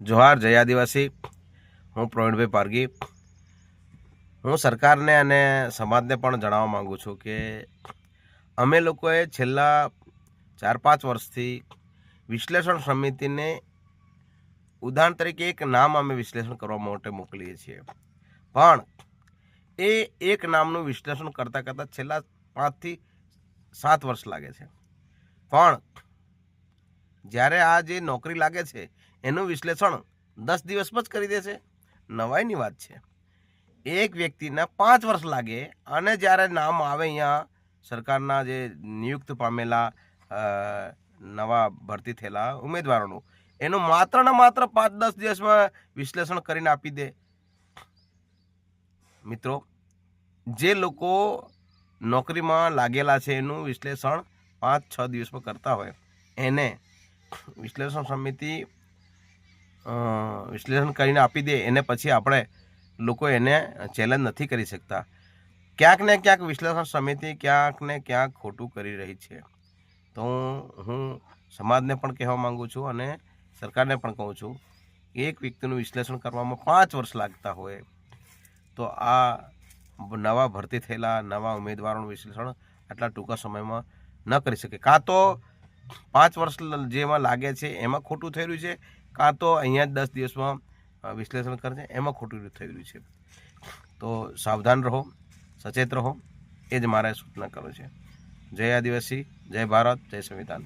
જોહાર જય આદિવાસી। હું પ્રવીણભાઈ પારગી। હું સરકારને અને સમાજને પણ જણાવવા માગું છું કે અમે લોકોએ છેલ્લા 4-5 વર્ષથી વિશ્લેષણ સમિતિને ઉદાહરણ તરીકે એક નામ અમે વિશ્લેષણ કરવા માટે મોકલીએ છીએ, પણ એ એક નામનું વિશ્લેષણ કરતાં કરતાં છેલ્લા 5 થી 7 વર્ષ લાગે છે। પણ જ્યારે આ જે નોકરી લાગે છે એનું વિશ્લેષણ 10 દિવસમાં જ કરી દે છે। નવાઈની વાત છે, એક વ્યક્તિના 5 વર્ષ લાગે અને જ્યારે નામ આવે અહીંયા સરકારના જે નિયુક્ત પામેલા નવા ભરતી થયેલા ઉમેદવારોનું, એનું માત્ર ને માત્ર 5-10 દિવસમાં વિશ્લેષણ કરીને આપી દે। મિત્રો, જે લોકો નોકરીમાં લાગેલા છે એનું વિશ્લેષણ 5-6 દિવસમાં કરતા હોય એને વિશ્લેષણ સમિતિ વિશ્લેષણ કરીને આપી દે, એને પછી આપણે લોકો એને ચેલેન્જ નથી કરી શકતા। ક્યાંક ને ક્યાંક વિશ્લેષણ સમિતિ ક્યાંક ને ક્યાંક ખોટું કરી રહી છે। તો હું સમાજને પણ કહેવા માગું છું અને સરકારને પણ કહું છું કે એક વ્યક્તિનું વિશ્લેષણ કરવામાં 5 વર્ષ લાગતા હોય તો આ નવા ભરતી થયેલા નવા ઉમેદવારોનું વિશ્લેષણ આટલા ટૂંકા સમયમાં ન કરી શકે। કાં તો 5 વર્ષ જેમાં લાગે છે એમાં ખોટું થઈ રહ્યું છે, કાં તો અહીંયા જ 10 દિવસમાં વિશ્લેષણ કરે છે એમાં ખોટું થઈ રહ્યું છે। તો સાવધાન રહો, સચેત રહો, એ જ મારે સૂચના કરું છે। જય આદિવાસી, જય ભારત, જય સંવિધાન।